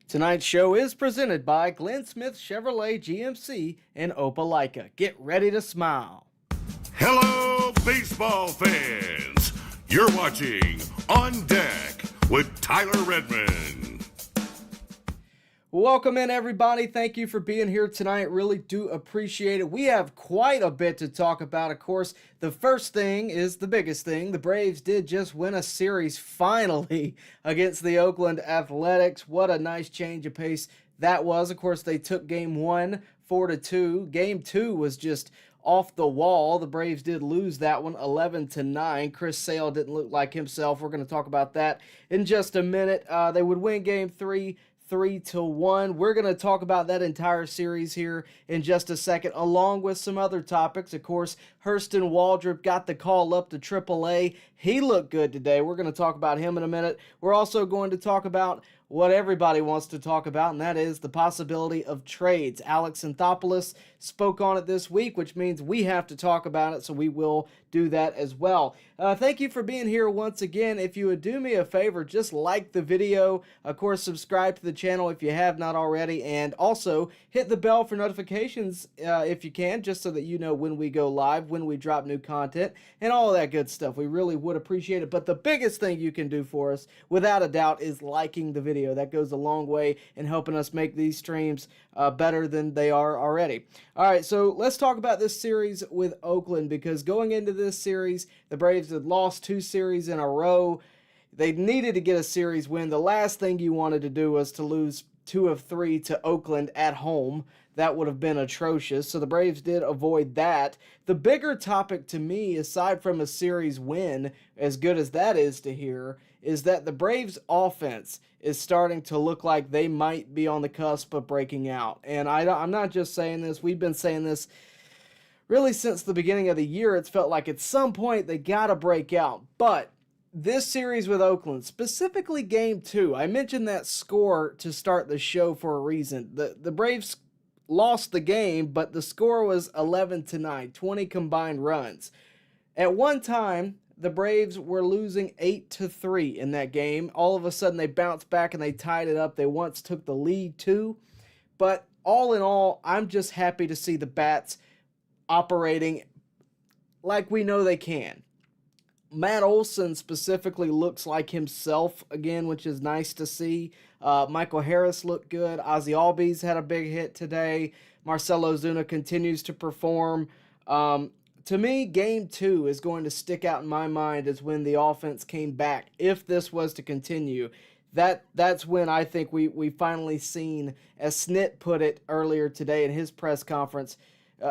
Tonight's show is presented by Glenn Smith Chevrolet GMC and Opelika. Get ready to smile. Hello, baseball fans. You're watching On Deck with Tyler Redmond. Welcome in, everybody. Thank you for being here tonight. Really do appreciate it. We have quite a bit to talk about. Of course, the first thing is the biggest thing. The Braves did just win a series finally against the Oakland Athletics. What a nice change of pace that was. Of course, they took game one 4-2. Game two was just off the wall. The Braves did lose that one 11-9. Chris Sale didn't look like himself. We're going to talk about that in just a minute. They would win game three 3-1. We're going to talk about that entire series here in just a second, along with some other topics. Of course, Hurston Waldrep got the call up to AAA. He looked good today. We're going to talk about him in a minute. We're also going to talk about what everybody wants to talk about, and that is the possibility of trades. Alex Anthopoulos spoke on it this week, which means we have to talk about it, so we will do that as well. Thank you for being here once again. If you would do me a favor, just like the video. Of course, subscribe to the channel if you have not already, and also hit the bell for notifications if you can, just so that you know when we go live, when we drop new content, and all of that good stuff. We really would appreciate it. But the biggest thing you can do for us, without a doubt, is liking the video. That goes a long way in helping us make these streams better than they are already. All right, so let's talk about this series with Oakland, because going into this series, the Braves had lost 2 series in a row. They needed to get a series win. The last thing you wanted to do was to lose 2 of 3 to Oakland at home. That would have been atrocious, so the Braves did avoid that. The bigger topic to me, aside from a series win, as good as that is to hear, is that the Braves' offense is starting to look like they might be on the cusp of breaking out. And I'm not just saying this. We've been saying this really since the beginning of the year. It's felt like at some point they got to break out. But this series with Oakland, specifically game 2, I mentioned that score to start the show for a reason. The Braves lost the game, but the score was 11-9, 20 combined runs. At one time, the Braves were losing 8-3 in that game. All of a sudden, they bounced back and they tied it up. They once took the lead too. But all in all, I'm just happy to see the bats operating like we know they can. Matt Olson specifically looks like himself again, which is nice to see. Michael Harris looked good. Ozzie Albies had a big hit today. Marcell Ozuna continues to perform. To me, game 2 is going to stick out in my mind as when the offense came back. If this was to continue, that's when I think we finally seen, as Snit put it earlier today in his press conference,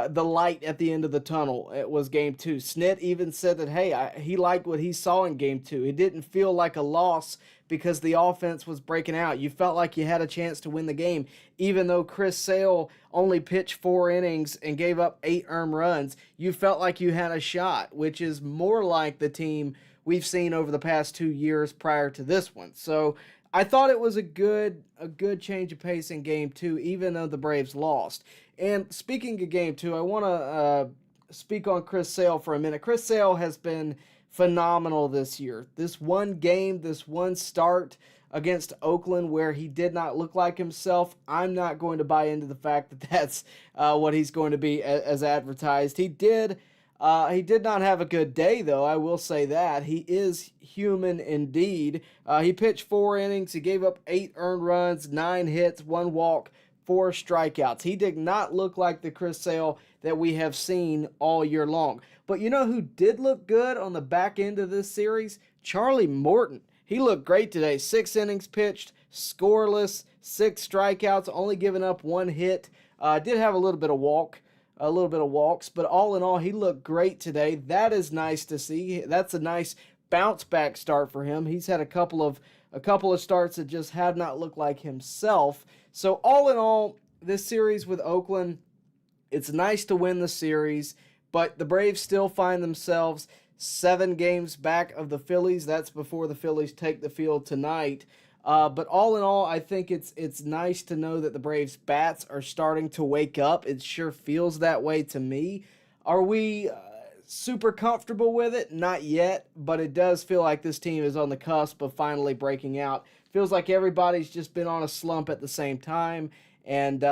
the light at the end of the tunnel. It was game 2. Snit even said that, hey, he liked what he saw in game 2. It didn't feel like a loss because the offense was breaking out. You felt like you had a chance to win the game, even though Chris Sale only pitched 4 innings and gave up 8 earned runs. You felt like you had a shot, which is more like the team we've seen over the past 2 years prior to this one. So I thought it was a good change of pace in game 2, even though the Braves lost. And speaking of game 2, I want to speak on Chris Sale for a minute. Chris Sale has been phenomenal this year. This one game, this one start against Oakland where he did not look like himself, I'm not going to buy into the fact that that's what he's going to be as advertised. He did not have a good day, though, I will say that. He is human indeed. He pitched 4 innings. He gave up 8 earned runs, 9 hits, 1 walk, 4 strikeouts. He did not look like the Chris Sale that we have seen all year long. But you know who did look good on the back end of this series? Charlie Morton. He looked great today. 6 innings pitched, scoreless, 6 strikeouts, only giving up 1 hit. Did have a little bit of walks, but all in all, he looked great today. That is nice to see. That's a nice bounce back start for him. He's had a couple of starts that just have not looked like himself. So all in all, this series with Oakland, it's nice to win the series, but the Braves still find themselves 7 games back of the Phillies. That's before the Phillies take the field tonight. But all in all, I think it's nice to know that the Braves' bats are starting to wake up. It sure feels that way to me. Are we super comfortable with it? Not yet, but it does feel like this team is on the cusp of finally breaking out. feels like everybody's just been on a slump at the same time. And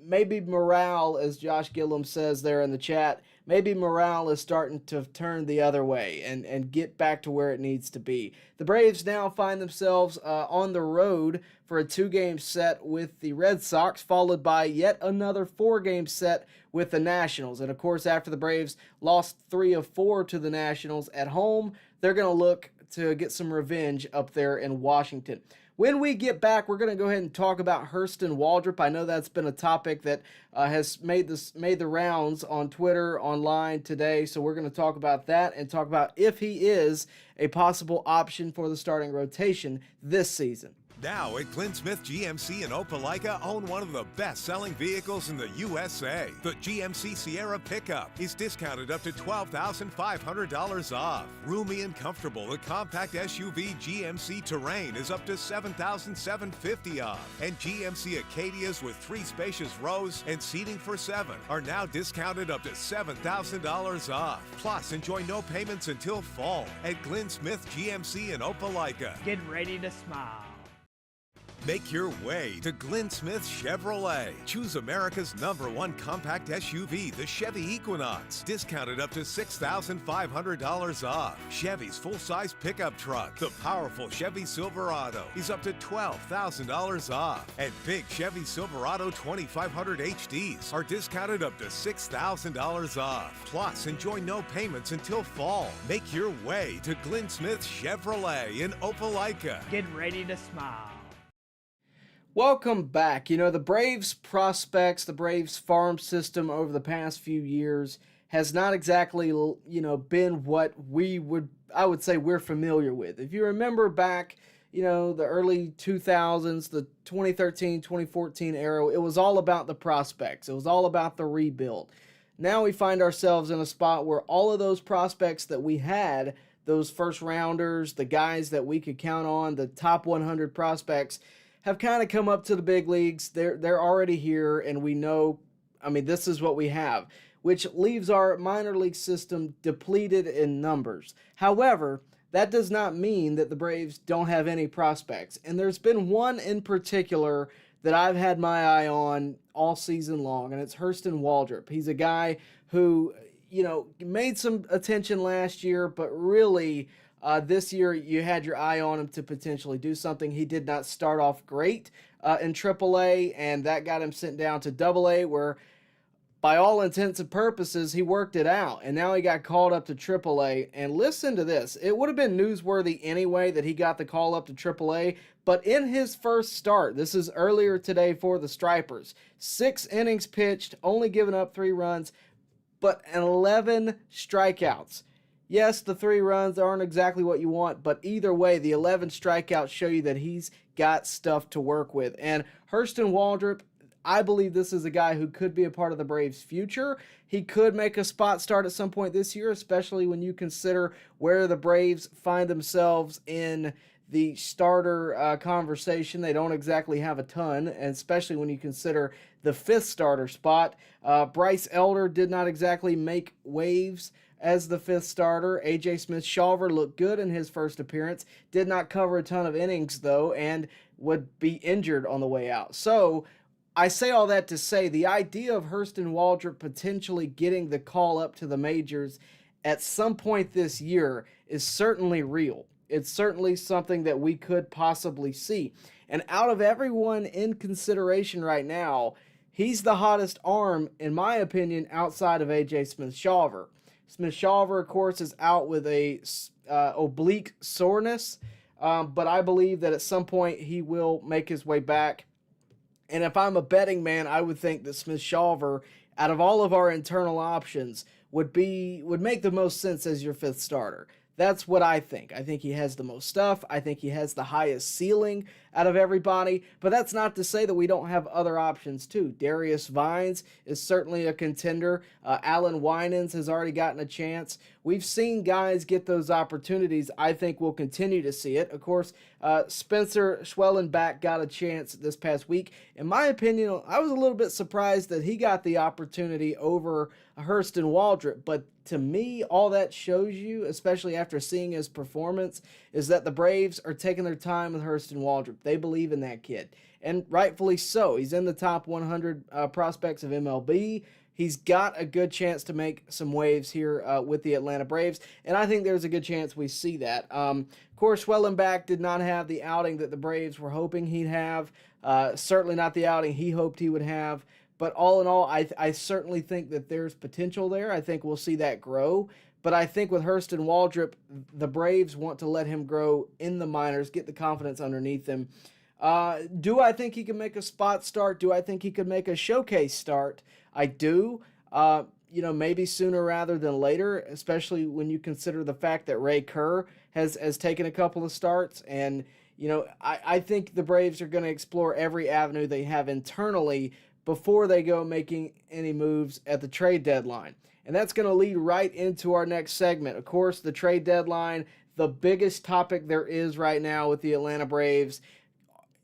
maybe morale, as Josh Gillum says there in the chat, maybe morale is starting to turn the other way and get back to where it needs to be. The Braves now find themselves on the road for a 2-game set with the Red Sox, followed by yet another 4-game set with the Nationals. And of course, after the Braves lost 3 of 4 to the Nationals at home, they're going to look to get some revenge up there in Washington. When we get back, we're going to go ahead and talk about Hurston Waldrep. I know that's been a topic that has made the rounds on Twitter, online today, so we're going to talk about that and talk about if he is a possible option for the starting rotation this season. Now at Clint Smith GMC in Opelika, own one of the best-selling vehicles in the USA. The GMC Sierra pickup is discounted up to $12,500 off. Roomy and comfortable, the compact SUV GMC Terrain is up to $7,750 off. And GMC Acadias with 3 spacious rows and seating for 7 are now discounted up to $7,000 off. Plus, enjoy no payments until fall at Glenn Smith GMC in Opelika. Get ready to smile. Make your way to Glenn Smith Chevrolet. Choose America's #1 compact SUV, the Chevy Equinox, discounted up to $6,500 off. Chevy's full-size pickup truck, the powerful Chevy Silverado, is up to $12,000 off. And big Chevy Silverado 2500 HDs are discounted up to $6,000 off. Plus, enjoy no payments until fall. Make your way to Glenn Smith Chevrolet in Opelika. Get ready to smile. Welcome back. The Braves prospects, the Braves farm system over the past few years has not exactly, been what I would say we're familiar with. If you remember back, the early 2000s, the 2013, 2014 era, it was all about the prospects. It was all about the rebuild. Now we find ourselves in a spot where all of those prospects that we had, those first rounders, the guys that we could count on, the top 100 prospects, have kind of come up to the big leagues. They're already here, and we know, this is what we have, which leaves our minor league system depleted in numbers. However, that does not mean that the Braves don't have any prospects. And there's been one in particular that I've had my eye on all season long, and it's Hurston Waldrep. He's a guy who, made some attention last year, but really this year, you had your eye on him to potentially do something. He did not start off great in AAA, and that got him sent down to AA, where by all intents and purposes, he worked it out. And now he got called up to AAA. And listen to this. It would have been newsworthy anyway that he got the call up to AAA, but in his first start, this is earlier today for the Stripers, 6 innings pitched, only giving up 3 runs, but 11 strikeouts. Yes, the 3 runs aren't exactly what you want, but either way, the 11 strikeouts show you that he's got stuff to work with. And Hurston Waldrep, I believe this is a guy who could be a part of the Braves' future. He could make a spot start at some point this year, especially when you consider where the Braves find themselves in the starter conversation. They don't exactly have a ton, and especially when you consider the 5th starter spot. Bryce Elder did not exactly make waves as the 5th starter. A.J. Smith-Shawver looked good in his first appearance, did not cover a ton of innings though, and would be injured on the way out. So I say all that to say the idea of Hurston Waldrep potentially getting the call up to the majors at some point this year is certainly real. It's certainly something that we could possibly see. And out of everyone in consideration right now, he's the hottest arm, in my opinion, outside of A.J. Smith-Shawver. Smith-Shawver, of course, is out with a oblique soreness, but I believe that at some point he will make his way back. And if I'm a betting man, I would think that Smith-Shawver, out of all of our internal options, would make the most sense as your 5th starter. That's what I think. I think he has the most stuff. I think he has the highest ceiling out of everybody, but that's not to say that we don't have other options too. Darius Vines is certainly a contender. Alan Winans has already gotten a chance. We've seen guys get those opportunities. I think we'll continue to see it. Of course, Spencer Schwellenbach got a chance this past week. In my opinion, I was a little bit surprised that he got the opportunity over Hurston Waldrep, but to me, all that shows you, especially after seeing his performance, is that the Braves are taking their time with Hurston Waldrep. They believe in that kid, and rightfully so. He's in the top 100 prospects of MLB. He's got a good chance to make some waves here with the Atlanta Braves, and I think there's a good chance we see that. Of course, Schwellenbach did not have the outing that the Braves were hoping he'd have, certainly not the outing he hoped he would have. But all in all, I certainly think that there's potential there. I think we'll see that grow. But I think with Hurston Waldrep, the Braves want to let him grow in the minors, get the confidence underneath him. Do I think he can make a spot start? Do I think he could make a showcase start? I do. Maybe sooner rather than later, especially when you consider the fact that Ray Kerr has taken a couple of starts. And, I think the Braves are going to explore every avenue they have internally before they go making any moves at the trade deadline. And that's going to lead right into our next segment. Of course, the trade deadline, the biggest topic there is right now with the Atlanta Braves.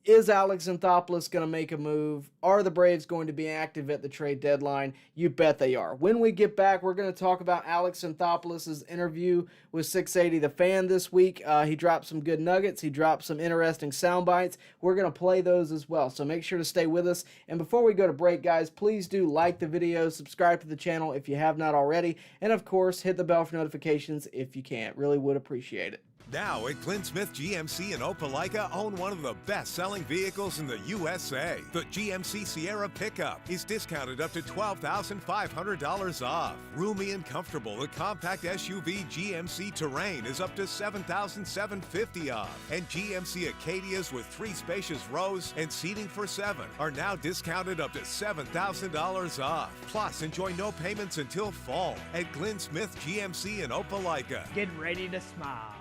Is Alex Anthopoulos going to make a move? Are the Braves going to be active at the trade deadline? You bet they are. When we get back, we're going to talk about Alex Anthopoulos' interview with 680 The Fan this week. He dropped some good nuggets. He dropped some interesting sound bites. We're going to play those as well, so make sure to stay with us. And before we go to break, guys, please do like the video, subscribe to the channel if you have not already, and of course, hit the bell for notifications if you can. Really would appreciate it. Now at Glenn Smith GMC in Opelika, own one of the best-selling vehicles in the USA. The GMC Sierra pickup is discounted up to $12,500 off. Roomy and comfortable, the compact SUV GMC Terrain is up to $7,750 off. And GMC Acadias with 3 spacious rows and seating for 7 are now discounted up to $7,000 off. Plus, enjoy no payments until fall at Glenn Smith GMC in Opelika. Get ready to smile.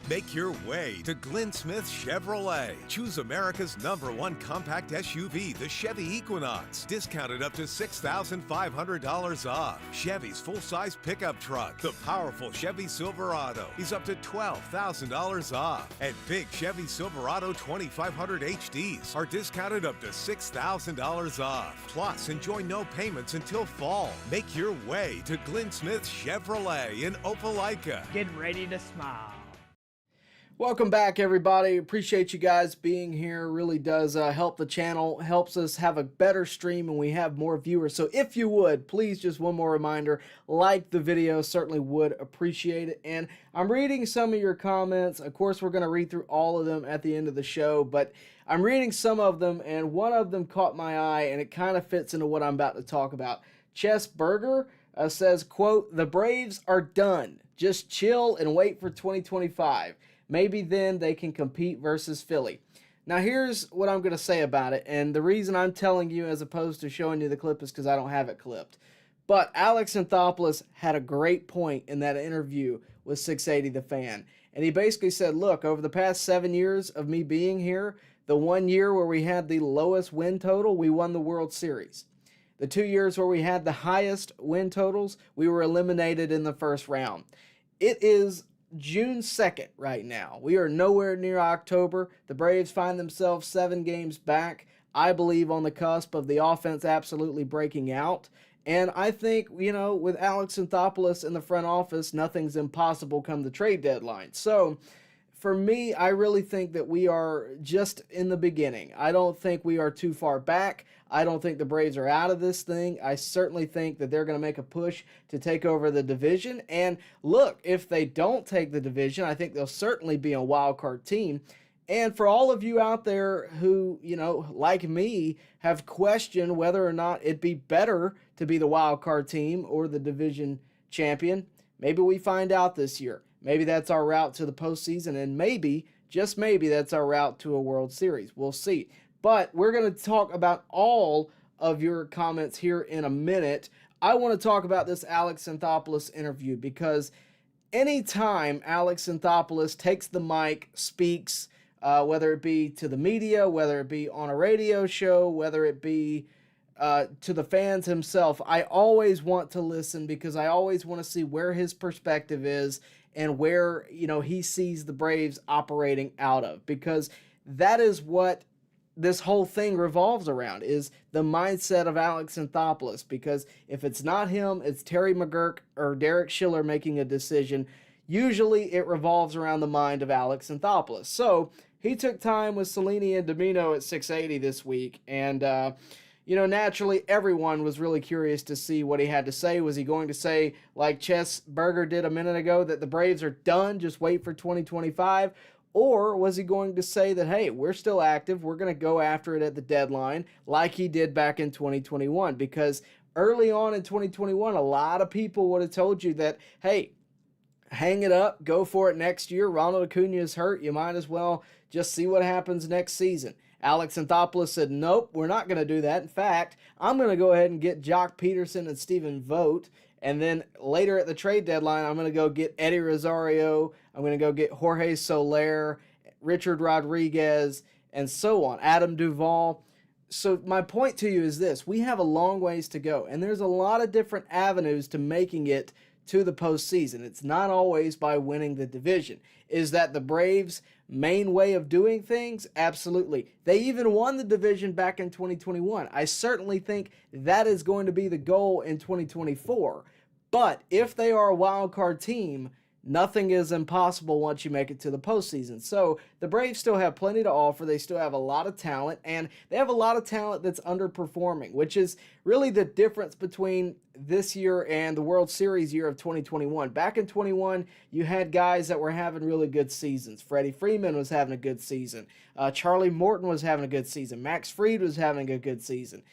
Make your way to Glenn Smith Chevrolet. Choose America's #1 compact SUV, the Chevy Equinox, discounted up to $6,500 off. Chevy's full-size pickup truck, the powerful Chevy Silverado, is up to $12,000 off. And big Chevy Silverado 2500 HDs are discounted up to $6,000 off. Plus, enjoy no payments until fall. Make your way to Glenn Smith Chevrolet in Opelika. Get ready to smile. Welcome back, everybody. Appreciate you guys being here. Really does help the channel, helps us have a better stream, and we have more viewers. So if you would, please, just one more reminder, like the video. Certainly would appreciate it. And I'm reading some of your comments. Of course, we're going to read through all of them at the end of the show, but I'm reading some of them, and one of them caught my eye, and it kind of fits into what I'm about to talk about. Chess Burger says, quote, "The Braves are done. Just chill and wait for 2025. Maybe then they can compete versus Philly." Now, here's what I'm going to say about it, and the reason I'm telling you as opposed to showing you the clip is because I don't have it clipped. But Alex Anthopoulos had a great point in that interview with 680 The Fan, and he basically said, look, over the past 7 years of me being here, the 1 year where we had the lowest win total, we won the World Series. The 2 years where we had the highest win totals, we were eliminated in the first round. It is June 2nd right now. We are nowhere near October. The Braves find themselves 7 games back, I believe, on the cusp of the offense absolutely breaking out. And I think, with Alex Anthopoulos in the front office, nothing's impossible come the trade deadline. So, for me, I really think that we are just in the beginning. I don't think we are too far back. I don't think the Braves are out of this thing. I certainly think that they're going to make a push to take over the division. And look, if they don't take the division, I think they'll certainly be a wild card team. And for all of you out there who, like me, have questioned whether or not it'd be better to be the wild card team or the division champion, maybe we find out this year. Maybe that's our route to the postseason, and maybe, just maybe, that's our route to a World Series. We'll see. But we're going to talk about all of your comments here in a minute. I want to talk about this Alex Anthopoulos interview because anytime Alex Anthopoulos takes the mic, speaks, whether it be to the media, whether it be on a radio show, whether it be to the fans himself. I always want to listen because I always want to see where his perspective is and where, he sees the Braves operating out of, because that is what this whole thing revolves around, is the mindset of Alex Anthopoulos. Because if it's not him, it's Terry McGurk or Derek Schiller making a decision. Usually it revolves around the mind of Alex Anthopoulos. So he took time with Cellini and Domino at 680 this week, and naturally everyone was really curious to see what he had to say. Was he going to say, like Chess Berger did a minute ago, that the Braves are done, just wait for 2025? Or was he going to say that, hey, we're still active, we're going to go after it at the deadline like he did back in 2021? Because early on in 2021, a lot of people would have told you that, hey, hang it up, go for it next year. Ronald Acuna is hurt. You might as well just see what happens next season. Alex Anthopoulos said, nope, we're not going to do that. In fact, I'm going to go ahead and get Jock Peterson and Stephen Vogt. And then later at the trade deadline, I'm going to go get Eddie Rosario. I'm going to go get Jorge Soler, Richard Rodriguez, and so on, Adam Duvall. So my point to you is this. We have a long ways to go, and there's a lot of different avenues to making it to the postseason. It's not always by winning the division. Is that the Braves' main way of doing things? Absolutely. They even won the division back in 2021. I certainly think that is going to be the goal in 2024. But if they are a wild card team, nothing is impossible once you make it to the postseason. So the Braves still have plenty to offer. They still have a lot of talent, and they have a lot of talent that's underperforming, which is really the difference between this year and the World Series year of 2021. Back in 21, you had guys that were having really good seasons. Freddie Freeman was having a good season. Charlie Morton was having a good season. Max Fried was having a good season.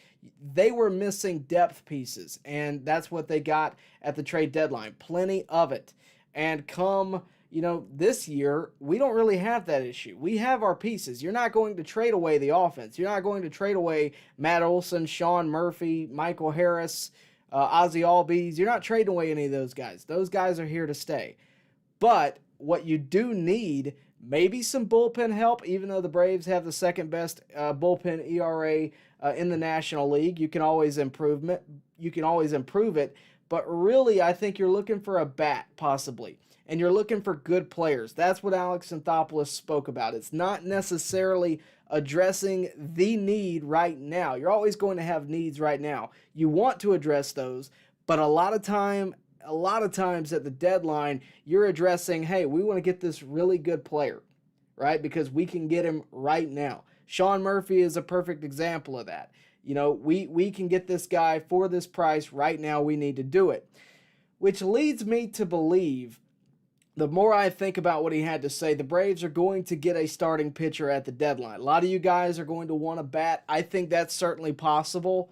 They were missing depth pieces, and that's what they got at the trade deadline. Plenty of it. And come, this year, we don't really have that issue. We have our pieces. You're not going to trade away the offense. You're not going to trade away Matt Olson, Sean Murphy, Michael Harris, Ozzie Albies. You're not trading away any of those guys. Those guys are here to stay. But what you do need, maybe some bullpen help, even though the Braves have the second best bullpen ERA in the National League. You can always improve it. But really, I think you're looking for a bat, possibly. And you're looking for good players. That's what Alex Anthopoulos spoke about. It's not necessarily addressing the need right now. You're always going to have needs right now. You want to address those, but a lot of times at the deadline, you're addressing, hey, we want to get this really good player, right? Because we can get him right now. Sean Murphy is a perfect example of that. We can get this guy for this price right now. We need to do it. Which leads me to believe, the more I think about what he had to say, the Braves are going to get a starting pitcher at the deadline. A lot of you guys are going to want to bat. I think that's certainly possible.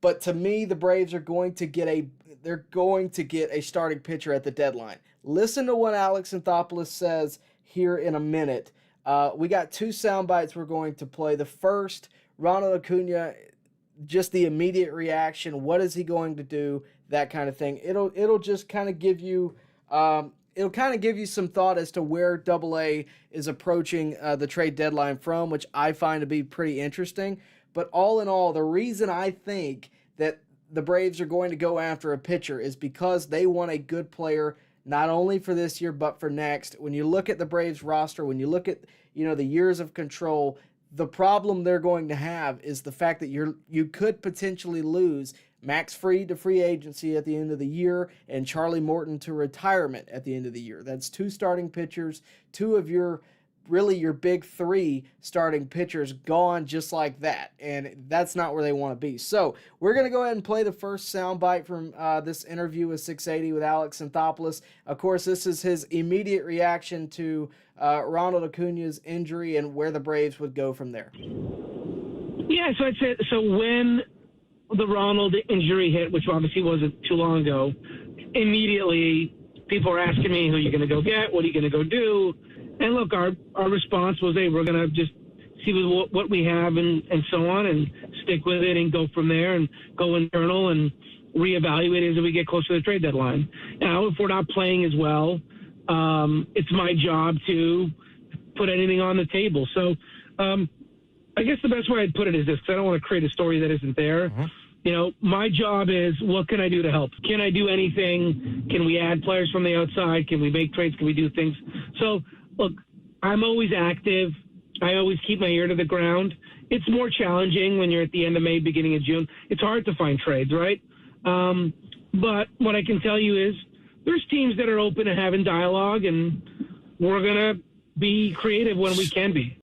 But to me, the Braves are going to get a starting pitcher at the deadline. Listen to what Alex Anthopoulos says here in a minute. We got two sound bites we're going to play. The first, Ronald Acuna, just the immediate reaction. What is he going to do? That kind of thing. It'll just kind of give you some thought as to where AA is approaching the trade deadline from, which I find to be pretty interesting. But all in all, the reason I think that the Braves are going to go after a pitcher is because they want a good player, not only for this year but for next. When you look at the Braves roster, when you look at the years of control, the problem they're going to have is the fact that you could potentially lose Max Fried to free agency at the end of the year and Charlie Morton to retirement at the end of the year. That's two starting pitchers, two of your big three starting pitchers gone just like that. And that's not where they want to be. So we're going to go ahead and play the first soundbite from this interview with 680 with Alex Anthopoulos. Of course, this is his immediate reaction to Ronald Acuna's injury and where the Braves would go from there. Yeah, so I'd say, when the Ronald injury hit, which obviously wasn't too long ago, immediately people were asking me, who are you going to go get? What are you going to go do? And look, our response was, hey, we're going to just see what we have and so on and stick with it and go from there and go internal and reevaluate as we get closer to the trade deadline. Now, if we're not playing as well, it's my job to put anything on the table. So I guess the best way I'd put it is this, because I don't want to create a story that isn't there. You know, my job is, what can I do to help? Can I do anything? Can we add players from the outside? Can we make trades? Can we do things? So, look, I'm always active. I always keep my ear to the ground. It's more challenging when you're at the end of May, beginning of June. It's hard to find trades, right? But what I can tell you is there's teams that are open to having dialogue, and we're going to be creative when we can be.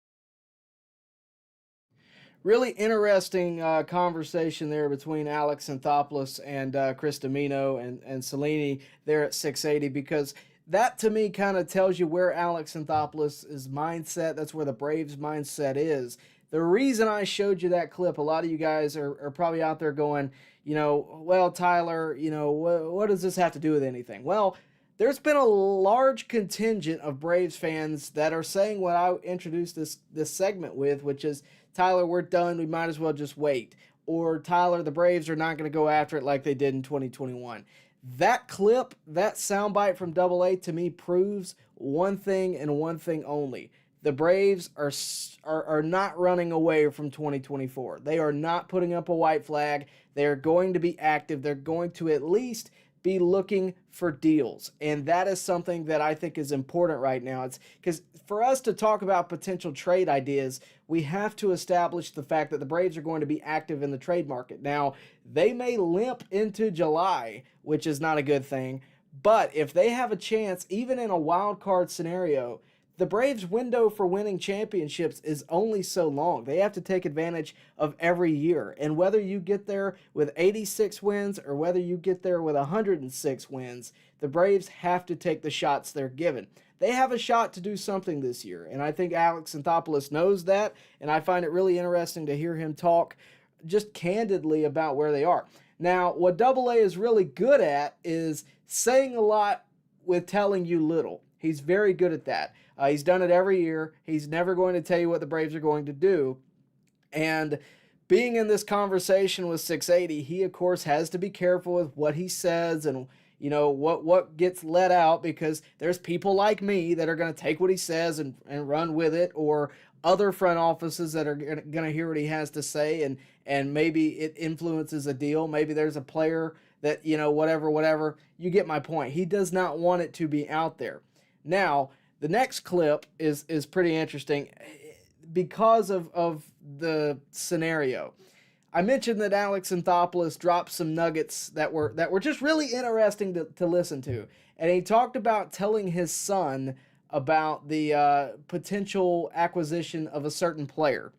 Really interesting conversation there between Alex Anthopoulos and Chris Domino and Cellini there at 680, because that to me kind of tells you where Alex Anthopoulos' mindset, that's where the Braves' mindset is. The reason I showed you that clip, a lot of you guys are probably out there going, you know, well, Tyler, you know, what does this have to do with anything? Well, there's been a large contingent of Braves fans that are saying what I introduced this segment with, which is, Tyler, we're done. We might as well just wait. Or, Tyler, the Braves are not going to go after it like they did in 2021. That clip, that soundbite from AA, to me proves one thing and one thing only. The Braves are not running away from 2024. They are not putting up a white flag. They are going to be active. They're going to at least be looking for deals. And that is something that I think is important right now. It's because for us to talk about potential trade ideas, we have to establish the fact that the Braves are going to be active in the trade market. Now, they may limp into July, which is not a good thing, but if they have a chance, even in a wild card scenario, the Braves' window for winning championships is only so long. They have to take advantage of every year. And whether you get there with 86 wins or whether you get there with 106 wins, the Braves have to take the shots they're given. They have a shot to do something this year, and I think Alex Anthopoulos knows that, and I find it really interesting to hear him talk just candidly about where they are. Now, what AA is really good at is saying a lot with telling you little. He's very good at that. He's done it every year. He's never going to tell you what the Braves are going to do. And being in this conversation with 680, he, of course, has to be careful with what he says and, you know, what gets let out, because there's people like me that are going to take what he says and run with it, or other front offices that are going to hear what he has to say, and maybe it influences a deal. Maybe there's a player that, you know, whatever. You get my point. He does not want it to be out there. Now, the next clip is pretty interesting because of the scenario. I mentioned that Alex Anthopoulos dropped some nuggets that were just really interesting to listen to. And he talked about telling his son about the potential acquisition of a certain player.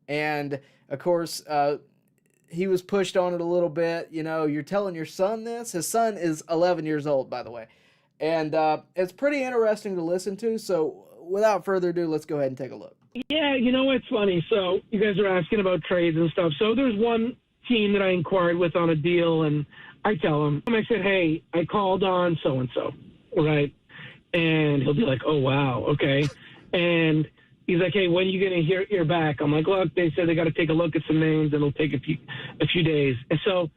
And, of course, he was pushed on it a little bit. You know, you're telling your son this? His son is 11 years old, by the way. And it's pretty interesting to listen to. So without further ado, let's go ahead and take a look. Yeah, you know what's funny? So you guys are asking about trades and stuff. So there's one team that I inquired with on a deal, and I tell him, I said, hey, I called on so-and-so, right? And he'll be like, oh, wow, okay. And he's like, hey, when are you going to hear back? I'm like, look, they said they got to take a look at some names, and it'll take a few days. And so,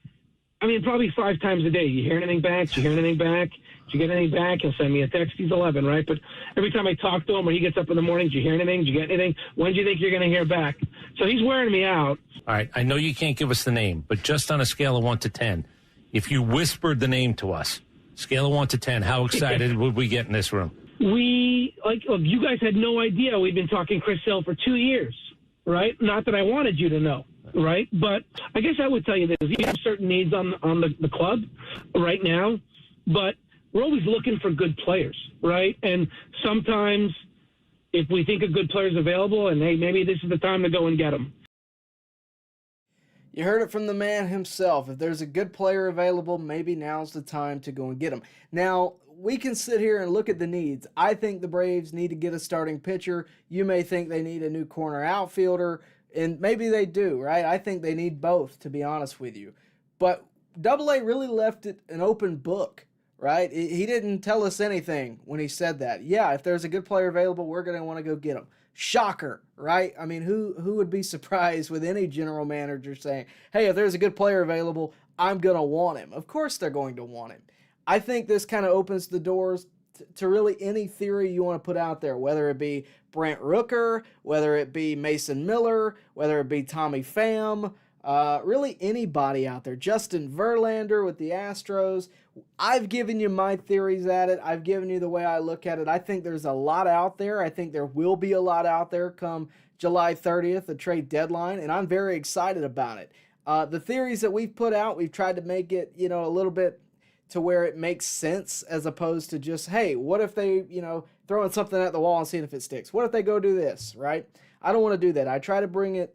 I mean, probably 5 times a day. You hear anything back? Do you hear anything back? Do you get anything back? He'll send me a text. He's 11, right? But every time I talk to him, when he gets up in the morning, do you hear anything? Do you get anything? When do you think you're going to hear back? So he's wearing me out. All right. I know you can't give us the name, but just on a scale of 1 to 10, if you whispered the name to us, scale of 1 to 10, how excited would we get in this room? Look, you guys had no idea we've been talking Chris Hill for 2 years, right? Not that I wanted you to know, right? But I guess I would tell you this. We have certain needs on the club right now, but we're always looking for good players, right? And sometimes if we think a good player is available and, hey, maybe this is the time to go and get him. You heard it from the man himself. If there's a good player available, maybe now's the time to go and get him. Now, we can sit here and look at the needs. I think the Braves need to get a starting pitcher. You may think they need a new corner outfielder, and maybe they do, right? I think they need both, to be honest with you. But AA really left it an open book, right? He didn't tell us anything when he said that. Yeah, if there's a good player available, we're going to want to go get him. Shocker, right? I mean, who would be surprised with any general manager saying, hey, if there's a good player available, I'm going to want him. Of course they're going to want him. I think this kind of opens the doors to really any theory you want to put out there, whether it be Brent Rooker, whether it be Mason Miller, whether it be Tommy Pham, really anybody out there, Justin Verlander with the Astros. I've given you my theories at it. I've given you the way I look at it. I think there's a lot out there. I think there will be a lot out there come July 30th, the trade deadline, and I'm very excited about it. The theories that we've put out, we've tried to make it, a little bit to where it makes sense, as opposed to just, hey, what if they, throwing something at the wall and seeing if it sticks? What if they go do this, right? I don't want to do that. I try to bring it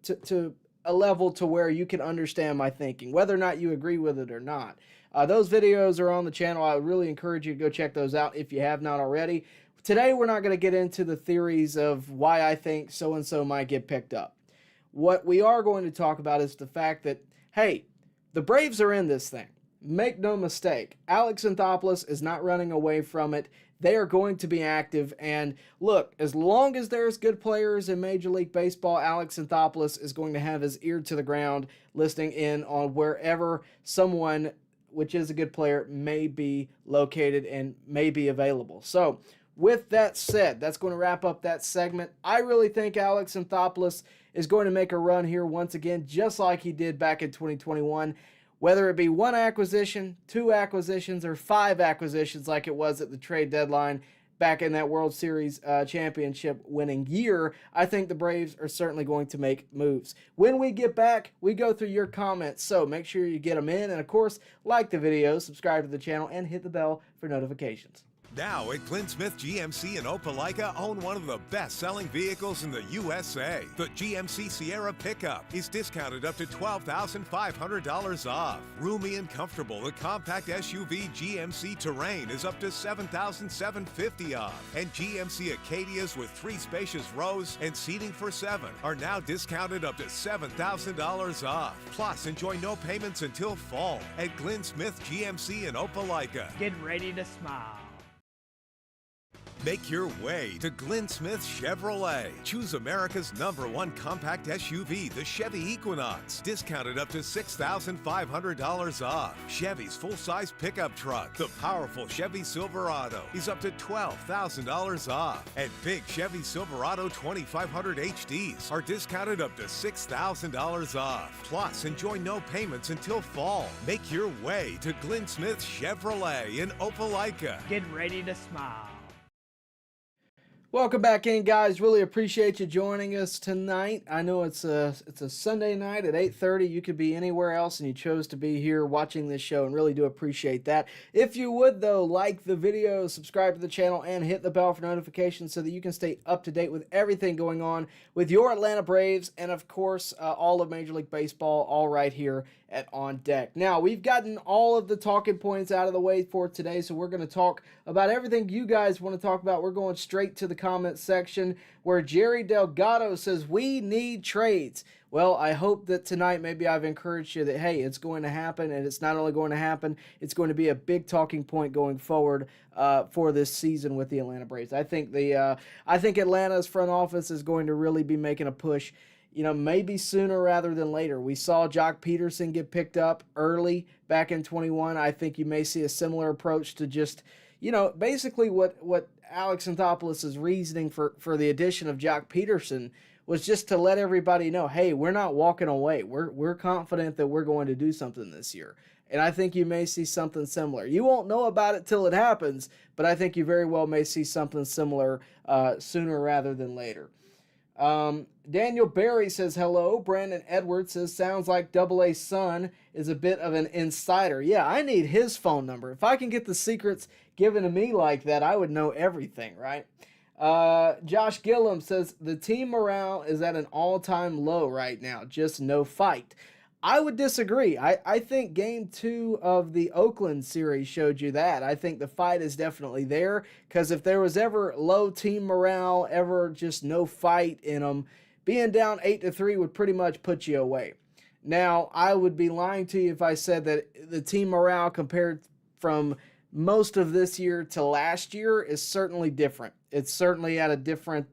to a level to where you can understand my thinking, whether or not you agree with it or not. Those videos are on the channel. I would really encourage you to go check those out if you have not already. Today, we're not going to get into the theories of why I think so-and-so might get picked up. What we are going to talk about is the fact that, hey, the Braves are in this thing. Make no mistake, Alex Anthopoulos is not running away from it. They are going to be active, and look, as long as there's good players in Major League Baseball, Alex Anthopoulos is going to have his ear to the ground, listening in on wherever someone, which is a good player, may be located and may be available. So, with that said, that's going to wrap up that segment. I really think Alex Anthopoulos is going to make a run here once again, just like he did back in 2021. Whether it be one acquisition, two acquisitions, or five acquisitions like it was at the trade deadline back in that World Series championship winning year, I think the Braves are certainly going to make moves. When we get back, we go through your comments, so make sure you get them in. And of course, like the video, subscribe to the channel, and hit the bell for notifications. Now at Clint Smith GMC in Opelika, own one of the best-selling vehicles in the USA. The GMC Sierra pickup is discounted up to $12,500 off. Roomy and comfortable, the compact SUV GMC Terrain is up to $7,750 off. And GMC Acadias with 3 spacious rows and seating for 7 are now discounted up to $7,000 off. Plus, enjoy no payments until fall at Glenn Smith GMC in Opelika. Get ready to smile. Make your way to Glenn Smith Chevrolet. Choose America's #1 compact SUV, the Chevy Equinox. Discounted up to $6,500 off. Chevy's full-size pickup truck, the powerful Chevy Silverado, is up to $12,000 off. And big Chevy Silverado 2500 HDs are discounted up to $6,000 off. Plus, enjoy no payments until fall. Make your way to Glenn Smith Chevrolet in Opelika. Get ready to smile. Welcome back in, guys. Really appreciate you joining us tonight. I know it's a Sunday night at 8:30. You could be anywhere else, and you chose to be here watching this show, and really do appreciate that. If you would, though, like the video, subscribe to the channel, and hit the bell for notifications so that you can stay up to date with everything going on with your Atlanta Braves, and of course, all of Major League Baseball, all right here at On Deck. Now, we've gotten all of the talking points out of the way for today, so we're going to talk about everything you guys want to talk about. We're going straight to the comment section where Jerry Delgado says, we need trades. Well, I hope that tonight maybe I've encouraged you that, hey, it's going to happen, and it's not only going to happen, it's going to be a big talking point going forward for this season with the Atlanta Braves. I think Atlanta's front office is going to really be making a push, maybe sooner rather than later. We saw Jock Peterson get picked up early back in 21. I think you may see a similar approach to just, basically what Alex Anthopoulos' reasoning for the addition of Jock Peterson was just to let everybody know, hey, we're not walking away. We're confident that we're going to do something this year. And I think you may see something similar. You won't know about it till it happens, but I think you very well may see something similar sooner rather than later. Daniel Barry says, hello. Brandon Edwards says, sounds like AA Son is a bit of an insider. Yeah, I need his phone number. If I can get the secrets given to me like that, I would know everything, right? Josh Gillum says, the team morale is at an all-time low right now. Just no fight. I would disagree. I think Game 2 of the Oakland series showed you that. I think the fight is definitely there, because if there was ever low team morale, ever just no fight in them, being down 8-3 would pretty much put you away. Now, I would be lying to you if I said that the team morale compared from most of this year to last year is certainly different. It's certainly at a different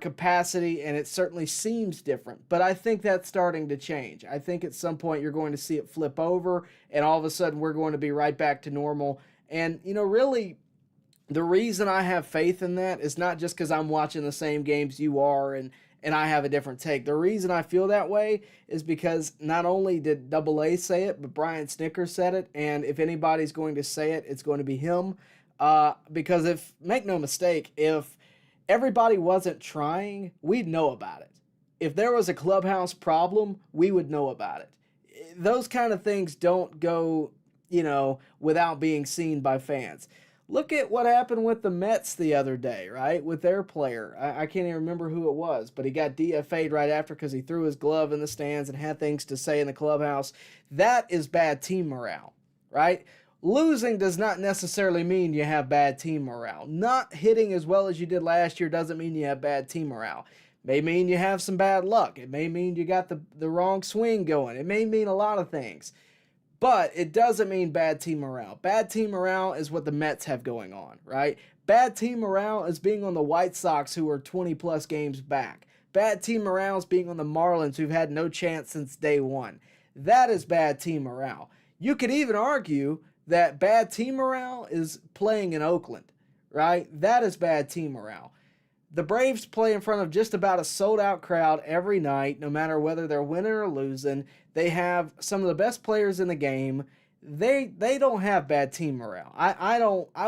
capacity, and it certainly seems different. But I think that's starting to change. I think at some point you're going to see it flip over, and all of a sudden we're going to be right back to normal. And, really, the reason I have faith in that is not just because I'm watching the same games you are and I have a different take. The reason I feel that way is because not only did Double A say it, but Brian Snitker said it. And if anybody's going to say it, it's going to be him. Because make no mistake, if everybody wasn't trying, we'd know about it. If there was a clubhouse problem, we would know about it. Those kind of things don't go, without being seen by fans. Look at what happened with the Mets the other day, right? With their player. I can't even remember who it was, but he got DFA'd right after because he threw his glove in the stands and had things to say in the clubhouse. That is bad team morale, right? Losing does not necessarily mean you have bad team morale. Not hitting as well as you did last year doesn't mean you have bad team morale. It may mean you have some bad luck. It may mean you got the wrong swing going. It may mean a lot of things. But it doesn't mean bad team morale. Bad team morale is what the Mets have going on, right? Bad team morale is being on the White Sox, who are 20-plus games back. Bad team morale is being on the Marlins, who've had no chance since day one. That is bad team morale. You could even argue that bad team morale is playing in Oakland, right? That is bad team morale. The Braves play in front of just about a sold-out crowd every night, no matter whether they're winning or losing. They have some of the best players in the game. They don't have bad team morale. I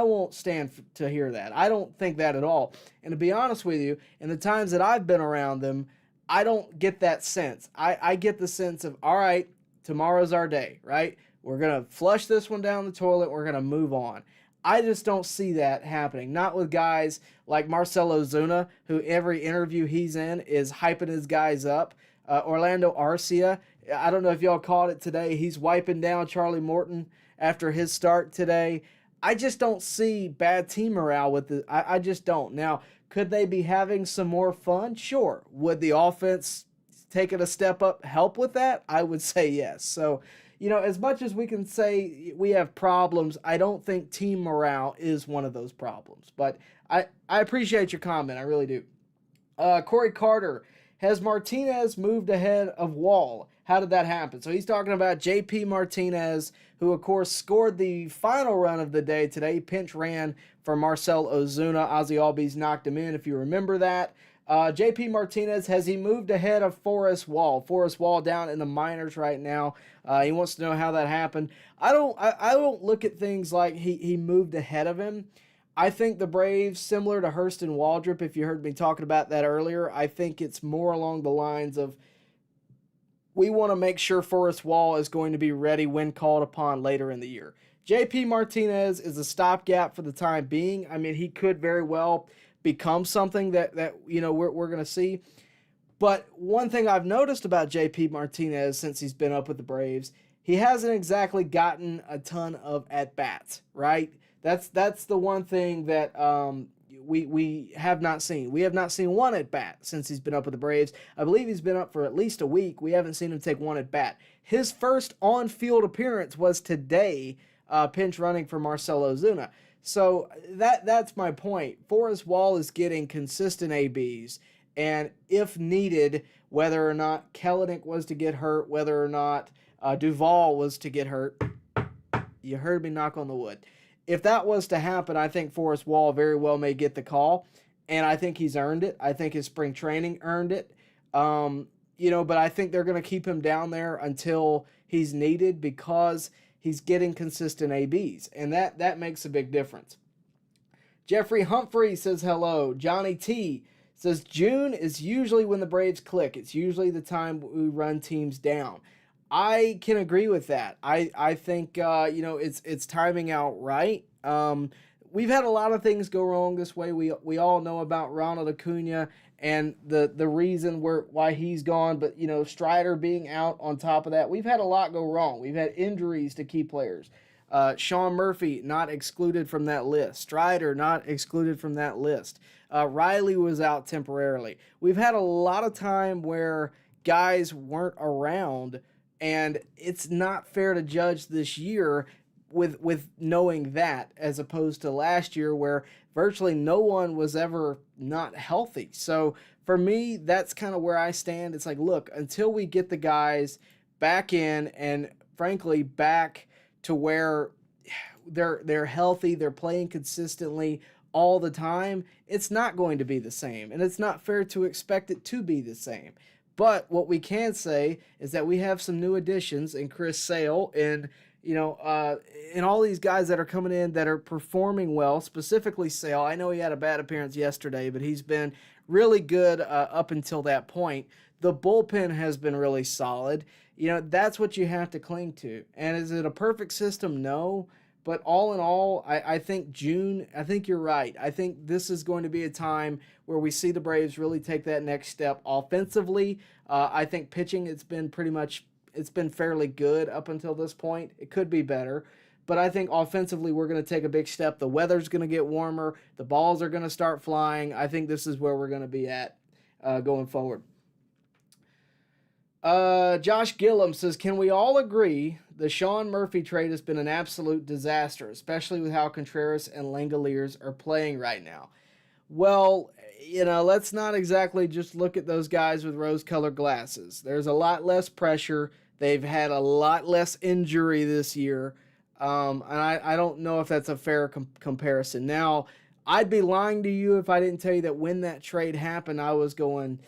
won't stand to hear that. I don't think that at all. And to be honest with you, in the times that I've been around them, I don't get that sense. I get the sense of, all right, tomorrow's our day, right? We're going to flush this one down the toilet. We're going to move on. I just don't see that happening. Not with guys like Marcell Ozuna, who every interview he's in is hyping his guys up. Orlando Arcia, I don't know if y'all caught it today. He's wiping down Charlie Morton after his start today. I just don't see bad team morale with it. I just don't. Now, could they be having some more fun? Sure. Would the offense taking a step up help with that? I would say yes. So, as much as we can say we have problems, I don't think team morale is one of those problems. But I appreciate your comment. I really do. Corey Carter, has Martinez moved ahead of Wall? How did that happen? So he's talking about JP Martinez, who, of course, scored the final run of the day today. Pinch ran for Marcell Ozuna. Ozzie Albies knocked him in, if you remember that. JP Martinez, has he moved ahead of Forrest Wall? Forrest Wall down in the minors right now. He wants to know how that happened. I don't look at things like he moved ahead of him. I think the Braves, similar to Hurston Waldrep, if you heard me talking about that earlier, I think it's more along the lines of we want to make sure Forrest Wall is going to be ready when called upon later in the year. JP Martinez is a stopgap for the time being. I mean, he could very well become something that we're going to see. But one thing I've noticed about JP Martinez since he's been up with the Braves, he hasn't exactly gotten a ton of at-bats, right? That's the one thing that we have not seen. We have not seen one at-bat since he's been up with the Braves. I believe he's been up for at least a week. We haven't seen him take one at-bat. His first on-field appearance was today, pinch running for Marcell Ozuna. So that's my point. Forrest Wall is getting consistent ABs, and if needed, whether or not Kelenic was to get hurt, whether or not Duvall was to get hurt, you heard me knock on the wood. If that was to happen, I think Forrest Wall very well may get the call, and I think he's earned it. I think his spring training earned it. But I think they're going to keep him down there until he's needed because he's getting consistent ABs, and that makes a big difference. Jeffrey Humphrey says hello. Johnny T says June is usually when the Braves click. It's usually the time we run teams down. I can agree with that. I think it's timing out right. We've had a lot of things go wrong this way. We all know about Ronald Acuna and the reason why he's gone, but Strider being out on top of that. We've had a lot go wrong. We've had injuries to key players. Sean Murphy not excluded from that list. Strider not excluded from that list. Riley was out temporarily. We've had a lot of time where guys weren't around. And it's not fair to judge this year with knowing that as opposed to last year where virtually no one was ever not healthy. So for me, that's kind of where I stand. It's like, look, until we get the guys back in and frankly back to where they're healthy, they're playing consistently all the time, it's not going to be the same, and it's not fair to expect it to be the same. But what we can say is that we have some new additions in Chris Sale and and all these guys that are coming in that are performing well, specifically Sale. I know he had a bad appearance yesterday, but he's been really good up until that point. The bullpen has been really solid. That's what you have to cling to. And is it a perfect system? No. But all in all, I think June, I think you're right. I think this is going to be a time where we see the Braves really take that next step offensively. I think pitching, it's been fairly good up until this point. It could be better. But I think offensively, we're going to take a big step. The weather's going to get warmer. The balls are going to start flying. I think this is where we're going to be at going forward. Josh Gillum says, can we all agree the Sean Murphy trade has been an absolute disaster, especially with how Contreras and Langoliers are playing right now? Well, let's not exactly just look at those guys with rose-colored glasses. There's a lot less pressure. They've had a lot less injury this year. And I don't know if that's a fair comparison. Now, I'd be lying to you if I didn't tell you that when that trade happened, I was going,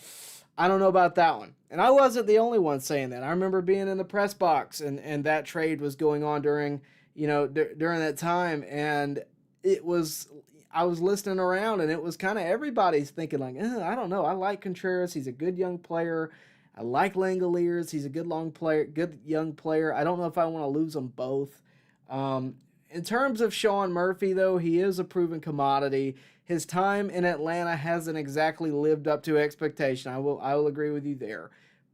I don't know about that one. And I wasn't the only one saying that. I remember being in the press box and that trade was going on during that time. And I was listening around and it was kind of everybody's thinking like, I don't know. I like Contreras. He's a good young player. I like Langoliers. He's a good young player. I don't know if I want to lose them both. In terms of Sean Murphy, though, he is a proven commodity. His time in Atlanta hasn't exactly lived up to expectation. I will agree with you there.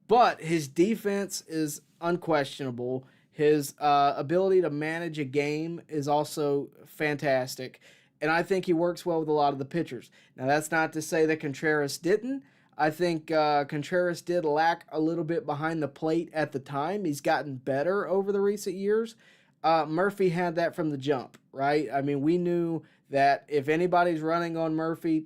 But his defense is unquestionable. His ability to manage a game is also fantastic. And I think he works well with a lot of the pitchers. Now, that's not to say that Contreras didn't. I think Contreras did lack a little bit behind the plate at the time. He's gotten better over the recent years. Murphy had that from the jump, right? I mean, we knew that if anybody's running on Murphy,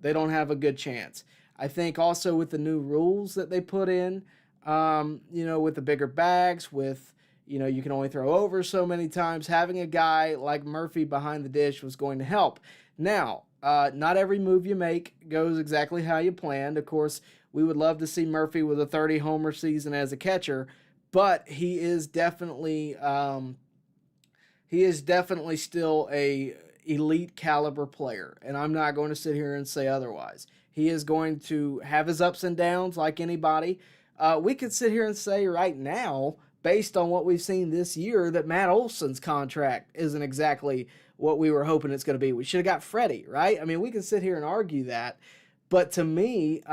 they don't have a good chance. I think also with the new rules that they put in, with the bigger bags, with, you can only throw over so many times, having a guy like Murphy behind the dish was going to help. Now, not every move you make goes exactly how you planned. Of course, we would love to see Murphy with a 30-homer season as a catcher, but he is definitely still a elite caliber player, and I'm not going to sit here and say otherwise. He is going to have his ups and downs like anybody. We could sit here and say right now, based on what we've seen this year, that Matt Olson's contract isn't exactly what we were hoping it's going to be. We should have got Freddie, right? I mean, we can sit here and argue that. But to me,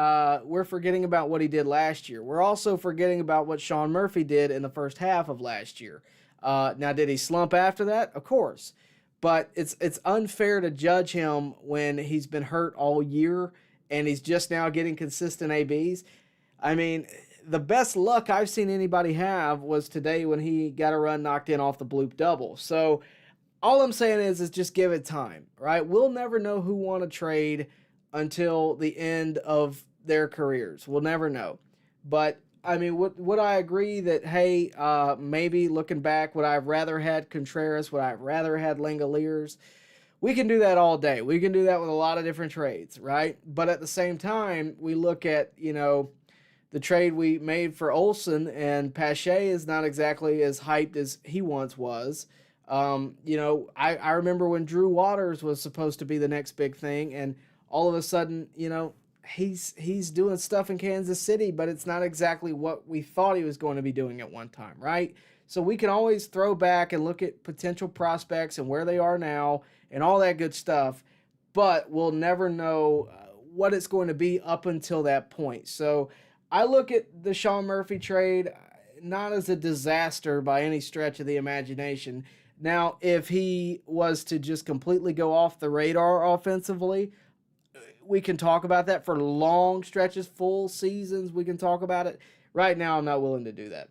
we're forgetting about what he did last year. We're also forgetting about what Sean Murphy did in the first half of last year. Now, did he slump after that? Of course. But it's unfair to judge him when he's been hurt all year and he's just now getting consistent ABs. I mean, the best luck I've seen anybody have was today when he got a run knocked in off the bloop double. So all I'm saying is just give it time, right? We'll never know who won a trade until the end of their careers. We'll never know. But, I mean, would I agree that, hey, maybe looking back, would I have rather had Contreras? Would I have rather had Langoliers? We can do that all day. We can do that with a lot of different trades, right? But at the same time, we look at, the trade we made for Olson, and Pache is not exactly as hyped as he once was. I remember when Drew Waters was supposed to be the next big thing, and all of a sudden, he's doing stuff in Kansas City, but it's not exactly what we thought he was going to be doing at one time, right? So we can always throw back and look at potential prospects and where they are now and all that good stuff, but we'll never know what it's going to be up until that point. So I look at the Sean Murphy trade not as a disaster by any stretch of the imagination. Now, if he was to just completely go off the radar offensively, we can talk about that for long stretches, full seasons. We can talk about it. Right now, I'm not willing to do that.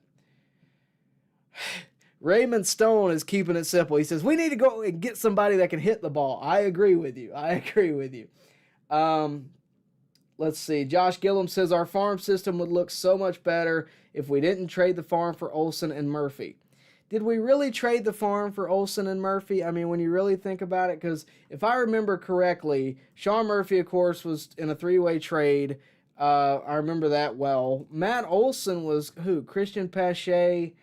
Raymond Stone is keeping it simple. He says, we need to go and get somebody that can hit the ball. I agree with you. Let's see. Josh Gillum says, our farm system would look so much better if we didn't trade the farm for Olson and Murphy. did we really trade the farm for Olson and Murphy? I mean, when you really think about it, because if I remember correctly, Sean Murphy, of course, was in a three-way trade. I remember that well. Matt Olson was who? Christian Pache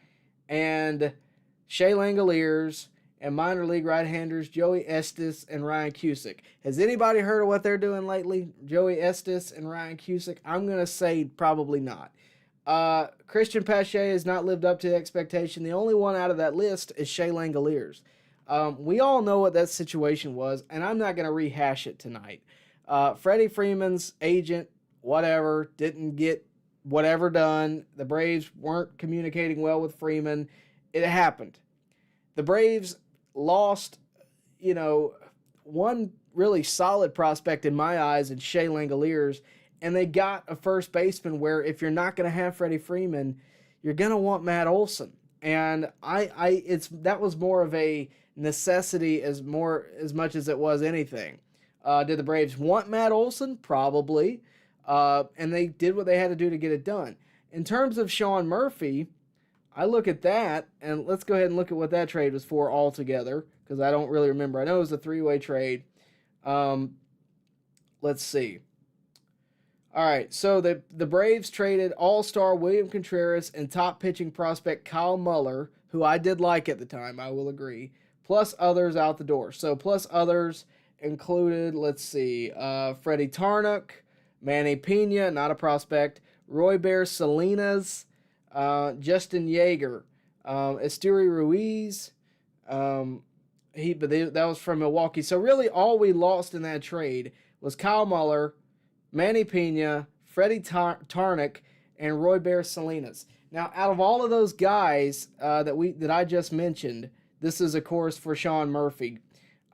and Shea Langoliers and minor league right-handers Joey Estes and Ryan Cusick. Has anybody heard of what they're doing lately? Joey Estes and Ryan Cusick? I'm going to say probably not. Christian Pache has not lived up to the expectation. The only one out of that list is Shea Langoliers. We all know what that situation was, and I'm not going to rehash it tonight. Freddie Freeman's agent, whatever, didn't get whatever done. The Braves weren't communicating well with Freeman. It happened. The Braves lost, one really solid prospect in my eyes in Shea Langoliers, and they got a first baseman where if you're not going to have Freddie Freeman, you're going to want Matt Olson. And that was more of a necessity as much as it was anything. Did the Braves want Matt Olson? Probably. And they did what they had to do to get it done. In terms of Sean Murphy, I look at that, and let's go ahead and look at what that trade was for altogether, because I don't really remember. I know it was a three-way trade. Let's see. All right, so the Braves traded all-star William Contreras and top pitching prospect Kyle Muller, who I did like at the time, I will agree, plus others out the door. So plus others included, let's see, Freddie Tarnuk, Manny Pena, not a prospect, Roy Bear Salinas, Justin Yeager, Esteury Ruiz, that was from Milwaukee. So really all we lost in that trade was Kyle Muller, Manny Pena, Freddie Tarnuk, and Roy Bear Salinas. Now, out of all of those guys that I just mentioned, this is, of course, for Sean Murphy.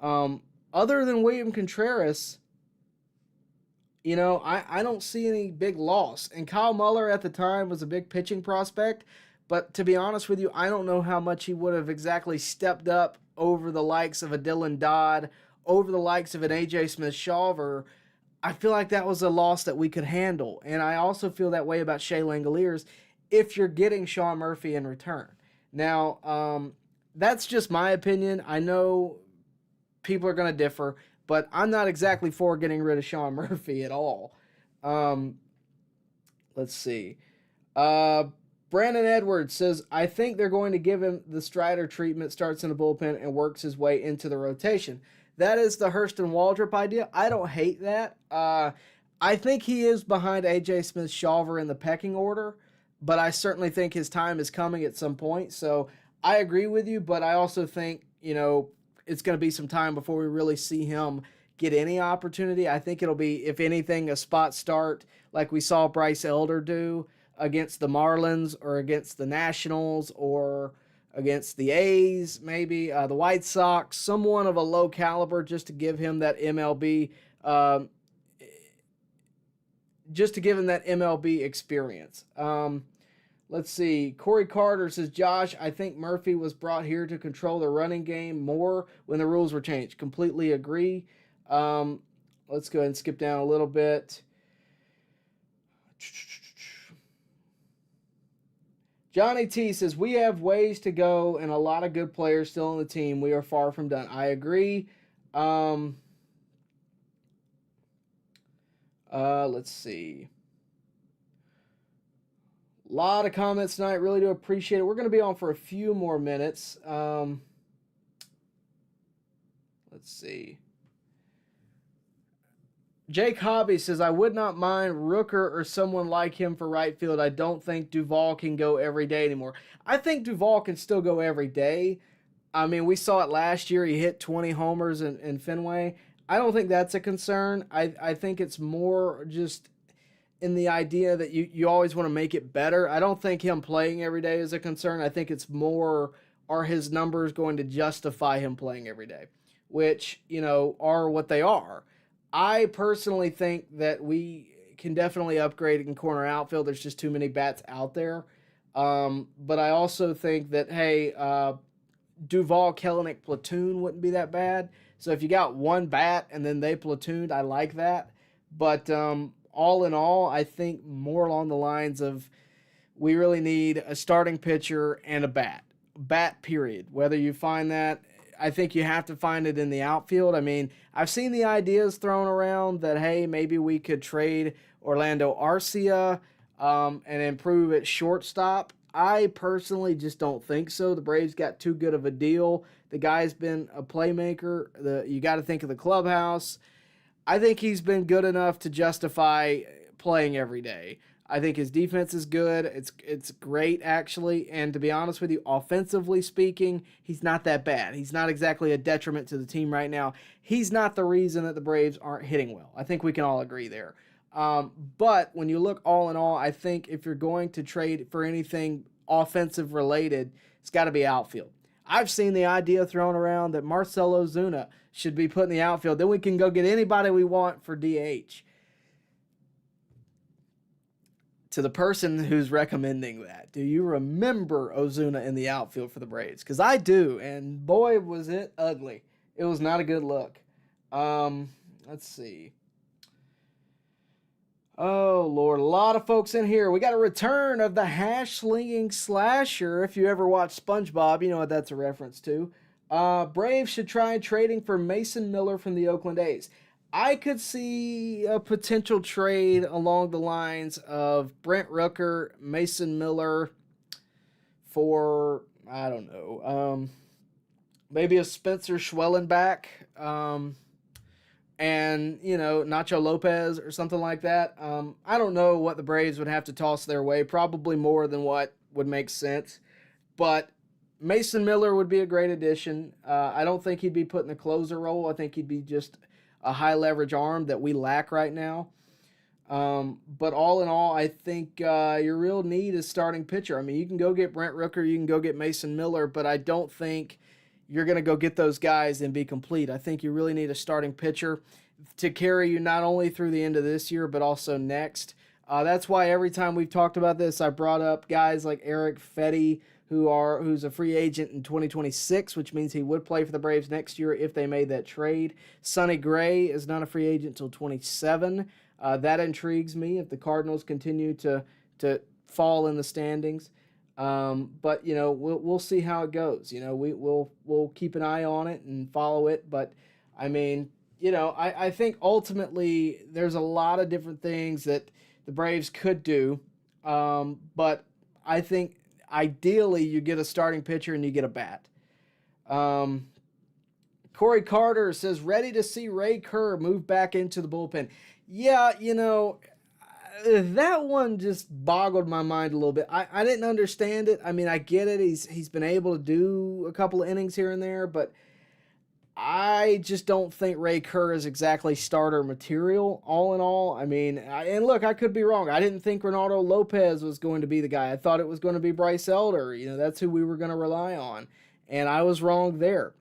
Other than William Contreras, I don't see any big loss. And Kyle Muller at the time was a big pitching prospect, but to be honest with you, I don't know how much he would have exactly stepped up over the likes of a Dylan Dodd, over the likes of an A.J. Smith-Shawver. I feel like that was a loss that we could handle. And I also feel that way about Shea Langoliers if you're getting Sean Murphy in return. Now, that's just my opinion. I know people are going to differ, but I'm not exactly for getting rid of Sean Murphy at all. Let's see. Brandon Edwards says, I think they're going to give him the Strider treatment, starts in the bullpen, and works his way into the rotation. That is the Hurston Waldrep idea. I don't hate that. I think he is behind A.J. Smith-Shawver in the pecking order, but I certainly think his time is coming at some point. So I agree with you, but I also think, it's going to be some time before we really see him get any opportunity. I think it'll be, if anything, a spot start like we saw Bryce Elder do against the Marlins or against the Nationals or against the A's, maybe the White Sox, someone of a low caliber, just to give him that MLB, experience. Let's see. Corey Carter says, Josh, I think Murphy was brought here to control the running game more when the rules were changed. Completely agree. Let's go ahead and skip down a little bit. Johnny T says, we have ways to go and a lot of good players still on the team. We are far from done. I agree. Let's see. A lot of comments tonight. Really do appreciate it. We're going to be on for a few more minutes. Let's see. Jake Hobby says, I would not mind Rooker or someone like him for right field. I don't think Duvall can go every day anymore. I think Duvall can still go every day. I mean, we saw it last year. He hit 20 homers in Fenway. I don't think that's a concern. I think it's more just in the idea that you always want to make it better. I don't think him playing every day is a concern. I think it's more, are his numbers going to justify him playing every day, which, are what they are. I personally think that we can definitely upgrade in corner outfield. There's just too many bats out there. But I also think that, hey, Duvall Kelenic platoon wouldn't be that bad. So if you got one bat and then they platooned, I like that. But all in all, I think more along the lines of we really need a starting pitcher and a bat. bat period. Whether you find that, I think you have to find it in the outfield. I mean, I've seen the ideas thrown around that, hey, maybe we could trade Orlando Arcia and improve at shortstop. I personally just don't think so. The Braves got too good of a deal. The guy's been a playmaker. You got to think of the clubhouse. I think he's been good enough to justify playing every day. I think his defense is good. It's great, actually. And to be honest with you, offensively speaking, he's not that bad. He's not exactly a detriment to the team right now. He's not the reason that the Braves aren't hitting well. I think we can all agree there. But when you look all in all, I think if you're going to trade for anything offensive related, it's got to be outfield. I've seen the idea thrown around that Marcell Ozuna should be put in the outfield. Then we can go get anybody we want for DH. To the person who's recommending that, do you remember Ozuna in the outfield for the Braves? Because I do, and boy, was it ugly. It was not a good look. Let's see. Oh, Lord, a lot of folks in here. We got a return of the hash-slinging slasher. If you ever watched SpongeBob, you know what that's a reference to. Braves should try trading for Mason Miller from the Oakland A's. I could see a potential trade along the lines of Brent Rooker, Mason Miller for, I don't know, maybe a Spencer Schwellenbach, and, you know, Nacho Lopez or something like that. I don't know what the Braves would have to toss their way, probably more than what would make sense, but Mason Miller would be a great addition. I don't think he'd be put in the closer role. I think he'd be just a high leverage arm that we lack right now. But all in all, I think your real need is starting pitcher. I mean, you can go get Brent Rooker, you can go get Mason Miller, but I don't think you're going to go get those guys and be complete. I think you really need a starting pitcher to carry you not only through the end of this year, but also next. That's why every time we've talked about this, I brought up guys like Eric Fetty, who's a free agent in 2026, which means he would play for the Braves next year if they made that trade. Sonny Gray is not a free agent until 27. That intrigues me if the Cardinals continue to fall in the standings. But you know, we'll see how it goes. You know, we'll keep an eye on it and follow it. But I mean, you know, I think ultimately there's a lot of different things that the Braves could do. But I think ideally you get a starting pitcher and you get a bat. Corey Carter says, ready to see Ray Kerr move back into the bullpen. Yeah, you know, that one just boggled my mind a little bit. I didn't understand it. I mean, I get it. He's been able to do a couple of innings here and there, but I just don't think Ray Kerr is exactly starter material, all in all. I mean, and look, I could be wrong. I didn't think Ronaldo Lopez was going to be the guy. I thought it was going to be Bryce Elder. You know, that's who we were going to rely on. And I was wrong there.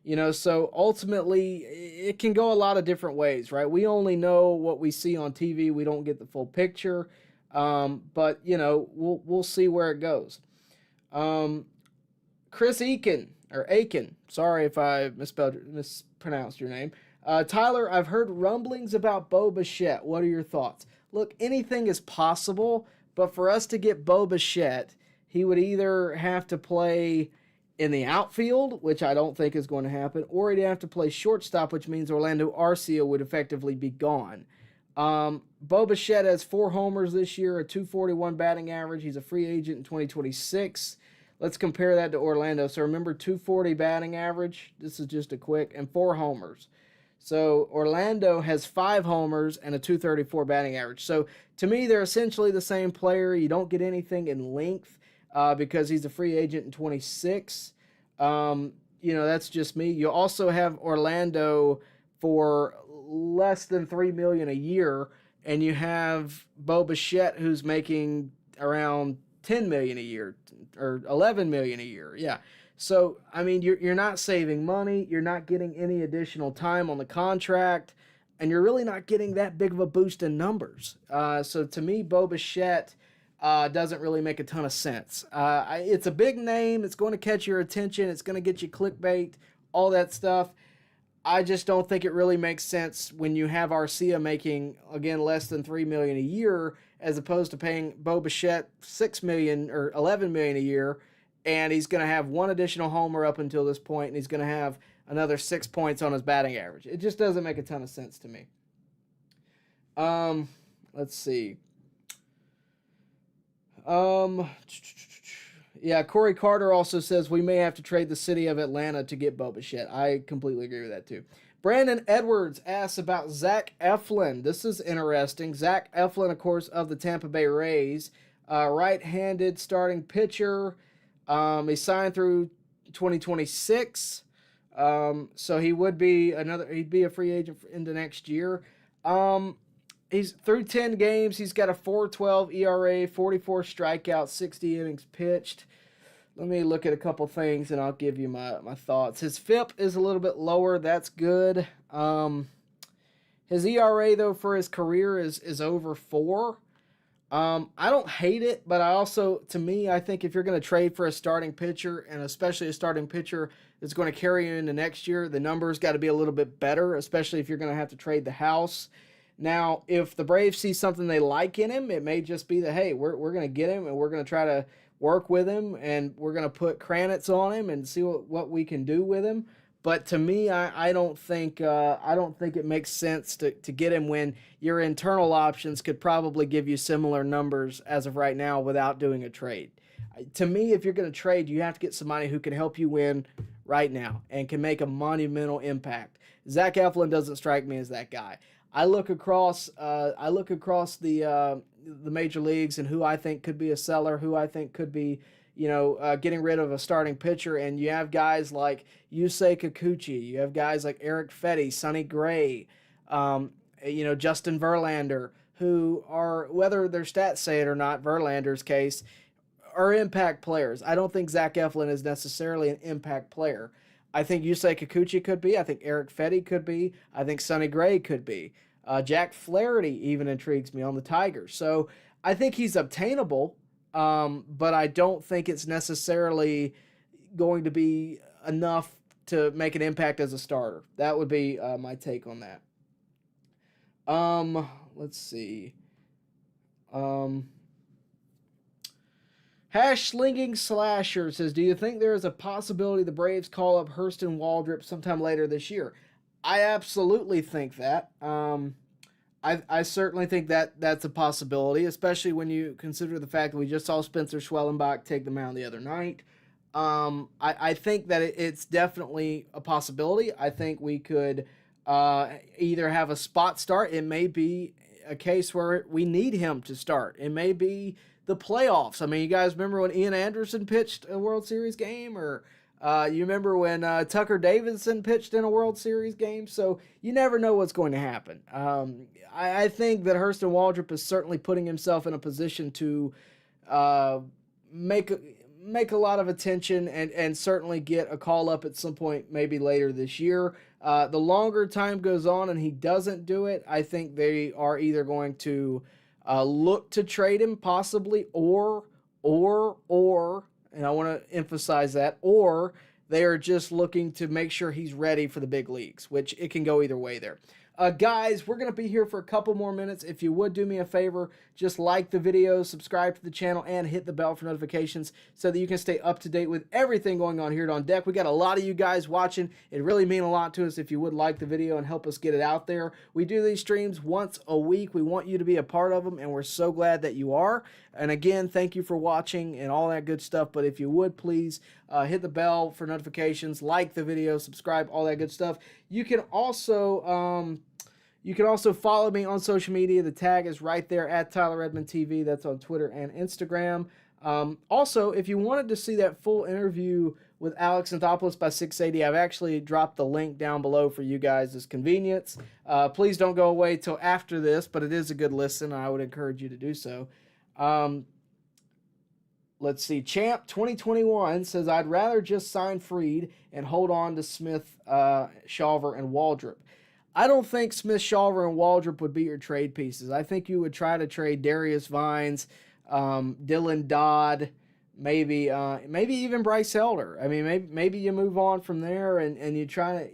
You know, so ultimately, it can go a lot of different ways, right? We only know what we see on TV. We don't get the full picture. But, you know, we'll see where it goes. Chris Aiken, sorry if I mispronounced your name. Tyler, I've heard rumblings about Bo Bichette. What are your thoughts? Look, anything is possible, but for us to get Bo Bichette, he would either have to play in the outfield, which I don't think is going to happen, or he'd have to play shortstop, which means Orlando Arcia would effectively be gone. Bo Bichette has 4 homers this year, a .241 batting average. He's a free agent in 2026. Let's compare that to Orlando. So remember, .240 batting average. This is just a quick, and 4 homers. So Orlando has 5 homers and a .234 batting average. So to me, they're essentially the same player. You don't get anything in length because he's a free agent in 26. You know, that's just me. You also have Orlando for less than $3 million a year, and you have Bo Bichette who's making around $10 million a year or $11 million a year. Yeah. So, I mean, you're not saving money. You're not getting any additional time on the contract, and you're really not getting that big of a boost in numbers. So to me, Bo Bichette doesn't really make a ton of sense. It's a big name. It's going to catch your attention. It's going to get you clickbait, all that stuff. I just don't think it really makes sense when you have Arcia making, again, less than $3 million a year, as opposed to paying Bo Bichette $6 million or $11 million a year, and he's going to have one additional homer up until this point, and he's going to have another 6 points on his batting average. It just doesn't make a ton of sense to me. Let's see. Yeah, Corey Carter also says we may have to trade the city of Atlanta to get Bo Bichette. I completely agree with that too. Brandon Edwards asks about Zach Eflin. This is interesting. Zach Eflin, of course, of the Tampa Bay Rays, right-handed starting pitcher. He signed through 2026, so he'd be a free agent into next year. He's through 10 games. He's got a 4.12 ERA, 44 strikeouts, 60 innings pitched. Let me look at a couple things, and I'll give you my thoughts. His FIP is a little bit lower. That's good. His ERA, though, for his career is over 4. I don't hate it, but I think if you're going to trade for a starting pitcher, and especially a starting pitcher that's going to carry you into next year, the numbers got to be a little bit better, especially if you're going to have to trade the house. Now, if the Braves see something they like in him, it may just be that, hey, we're going to get him, and we're going to try to work with him, and we're going to put credits on him and see what we can do with him. But to me, I don't think it makes sense to get him when your internal options could probably give you similar numbers as of right now without doing a trade. To me, if you're going to trade, you have to get somebody who can help you win right now and can make a monumental impact. Zach Eflin doesn't strike me as that guy. I look across the major leagues and who I think could be a seller, who I think could be, getting rid of a starting pitcher, and you have guys like Yusei Kikuchi, you have guys like Eric Fetty, Sonny Gray, Justin Verlander, who are, whether their stats say it or not, Verlander's case, are impact players. I don't think Zach Eflin is necessarily an impact player. I think Yusei Kikuchi could be. I think Eric Fetty could be. I think Sonny Gray could be. Jack Flaherty even intrigues me on the Tigers. So I think he's obtainable, but I don't think it's necessarily going to be enough to make an impact as a starter. That would be my take on that. Let's see. Slinging Slasher says, do you think there is a possibility the Braves call up Hurston Waldrep sometime later this year? I absolutely think that. I certainly think that's a possibility, especially when you consider the fact that we just saw Spencer Schwellenbach take the mound the other night. I think that it's definitely a possibility. I think we could either have a spot start. It may be a case where we need him to start. It may be the playoffs. I mean, you guys remember when Ian Anderson pitched a World Series game, or you remember when Tucker Davidson pitched in a World Series game? So you never know what's going to happen. I think that Hurston Waldrep is certainly putting himself in a position to make a lot of attention and certainly get a call up at some point, maybe later this year. The longer time goes on and he doesn't do it, I think they are either going to look to trade him possibly, or, and I want to emphasize that, or they are just looking to make sure he's ready for the big leagues, which it can go either way there. Guys, we're going to be here for a couple more minutes. If you would do me a favor, just like the video, subscribe to the channel, and hit the bell for notifications so that you can stay up to date with everything going on here at On Deck. We got a lot of you guys watching. It really means a lot to us if you would like the video and help us get it out there. We do these streams once a week. We want you to be a part of them, and we're so glad that you are. And again, thank you for watching and all that good stuff. But if you would, please hit the bell for notifications, like the video, subscribe, all that good stuff. You can also follow me on social media. The tag is right there at Tyler Redmond TV. That's on Twitter and Instagram. Also, if you wanted to see that full interview with Alex Anthopoulos by 680, I've actually dropped the link down below for you guys' convenience. Please don't go away till after this, but it is a good listen. I would encourage you to do so. Let's see. Champ 2021 says, I'd rather just sign Fried and hold on to Smith, Shawver, and Waldrep. I don't think Smith, Shawver, and Waldrep would be your trade pieces. I think you would try to trade Darius Vines, Dylan Dodd, maybe even Bryce Elder. I mean, maybe you move on from there and you're trying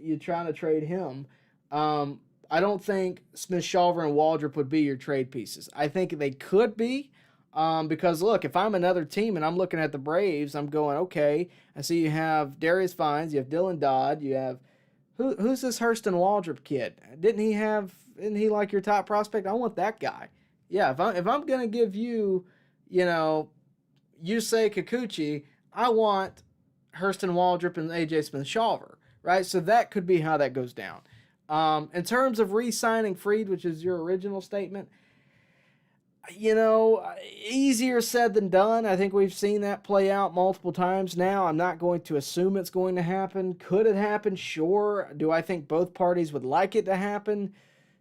to trade him. I don't think Smith, Shawver, and Waldrep would be your trade pieces. I think they could be. Because look, if I'm another team and I'm looking at the Braves, I'm going, okay, I see you have Darius Vines, you have Dylan Dodd, you have who's this Hurston Waldrep kid? Isn't he like your top prospect? I want that guy. Yeah, if I'm gonna give you, Yusei Kikuchi, I want Hurston Waldrep and AJ Smith-Shawver, right? So that could be how that goes down. In terms of re-signing Fried, which is your original statement, easier said than done. I think we've seen that play out multiple times now. I'm not going to assume it's going to happen. Could it happen? Sure. Do I think both parties would like it to happen?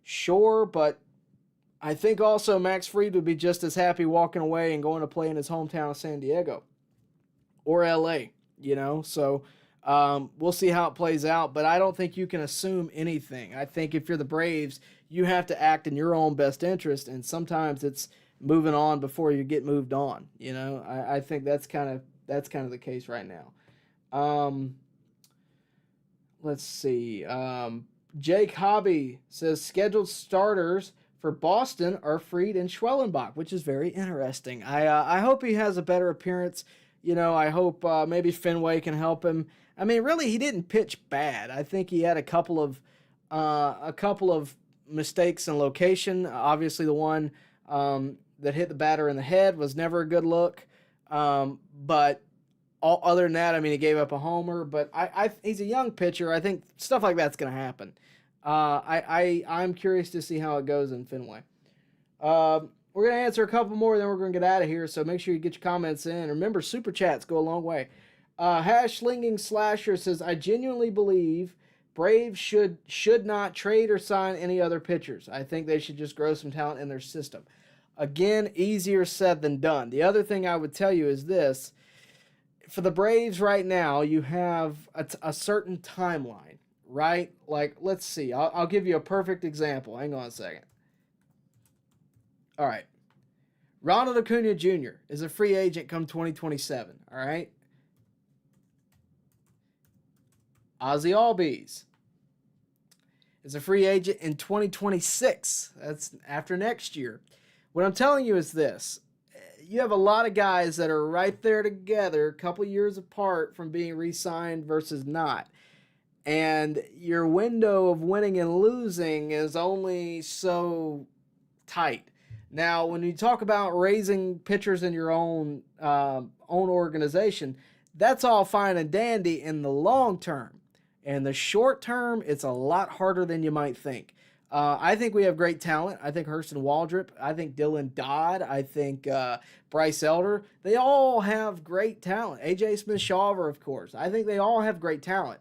Sure, but I think also Max Fried would be just as happy walking away and going to play in his hometown of San Diego or LA, So we'll see how it plays out, but I don't think you can assume anything. I think if you're the Braves, you have to act in your own best interest, and sometimes it's moving on before you get moved on. I think that's kind of the case right now. Let's see. Jake Hobby says scheduled starters for Boston are Fried and Schwellenbach, which is very interesting. I hope he has a better appearance. I hope maybe Fenway can help him. I mean, really, he didn't pitch bad. I think he had a couple of mistakes in location. Obviously, the one that hit the batter in the head was never a good look. But other than that, I mean, he gave up a homer. But he's a young pitcher. I think stuff like that's going to happen. I'm curious to see how it goes in Fenway. We're going to answer a couple more, then we're going to get out of here. So make sure you get your comments in. Remember, super chats go a long way. Slinging Slasher says, I genuinely believe Braves should not trade or sign any other pitchers. I think they should just grow some talent in their system. Again, easier said than done. The other thing I would tell you is this. For the Braves right now, you have a certain timeline, right? Like, let's see. I'll give you a perfect example. Hang on a second. All right. Ronald Acuna Jr. is a free agent come 2027, all right? Ozzie Albies is a free agent in 2026. That's after next year. What I'm telling you is this. You have a lot of guys that are right there together, a couple years apart from being re-signed versus not. And your window of winning and losing is only so tight. Now, when you talk about raising pitchers in your own organization, that's all fine and dandy in the long term. In the short term, it's a lot harder than you might think. I think we have great talent. I think Hurston Waldrep. I think Dylan Dodd. I think Bryce Elder. They all have great talent. AJ Smith-Shawver, of course. I think they all have great talent.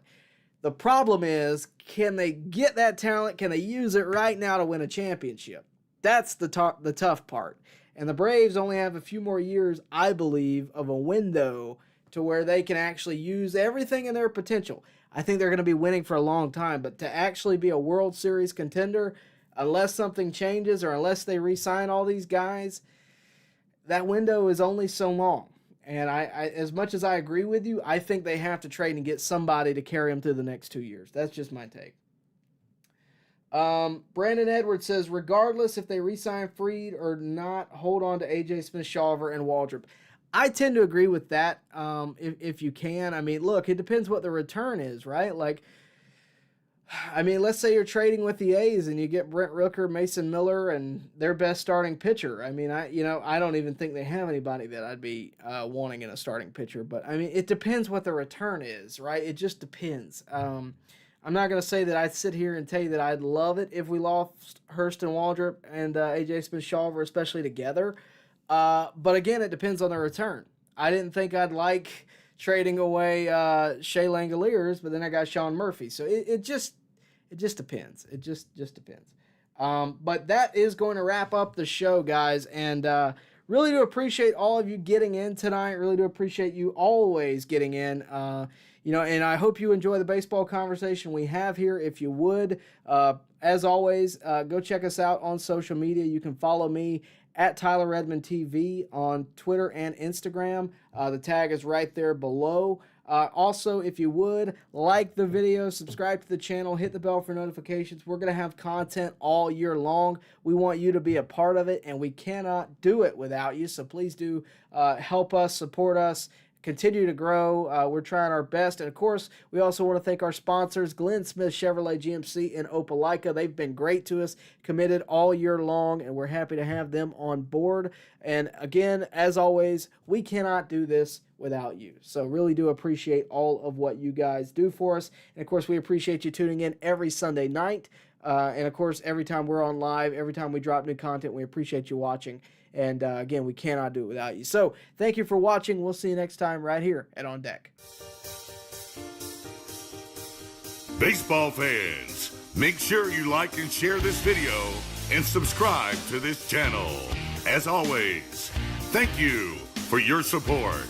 The problem is, can they get that talent? Can they use it right now to win a championship? That's the tough part. And the Braves only have a few more years, I believe, of a window to where they can actually use everything in their potential. I think they're going to be winning for a long time, but to actually be a World Series contender, unless something changes or unless they re-sign all these guys, that window is only so long. And I as much as I agree with you, I think they have to trade and get somebody to carry them through the next 2 years. That's just my take. Brandon Edwards says, regardless if they re-sign Fried or not, hold on to AJ Smith-Shawver and Waldrep. I tend to agree with that, if you can. I mean, look, it depends what the return is, right? Like, I mean, let's say you're trading with the A's and you get Brent Rooker, Mason Miller, and their best starting pitcher. I mean, I don't even think they have anybody that I'd be wanting in a starting pitcher. But, I mean, it depends what the return is, right? It just depends. I'm not going to say that I'd sit here and tell you that I'd love it if we lost Hurston Waldrep and AJ Smith-Shawver, especially together. But again, it depends on the return. I didn't think I'd like trading away Shea Langoliers, but then I got Sean Murphy. So it just depends. It just depends. But that is going to wrap up the show, guys. And really do appreciate all of you getting in tonight. Really do appreciate you always getting in. And I hope you enjoy the baseball conversation we have here. If you would, as always, go check us out on social media. You can follow me at Tyler Redmond TV on Twitter and Instagram. The tag is right there below. Also, if you would, like the video, subscribe to the channel, hit the bell for notifications. We're going to have content all year long. We want you to be a part of it, and we cannot do it without you. So please do help us, support us, continue to grow. We're trying our best. And, of course, we also want to thank our sponsors, Glenn Smith Chevrolet GMC in Opelika. They've been great to us, committed all year long, and we're happy to have them on board. And, again, as always, we cannot do this without you. So really do appreciate all of what you guys do for us. And, of course, we appreciate you tuning in every Sunday night. And, of course, every time we're on live, every time we drop new content, we appreciate you watching. And, again, we cannot do it without you. So thank you for watching. We'll see you next time right here at On Deck. Baseball fans, make sure you like and share this video and subscribe to this channel. As always, thank you for your support.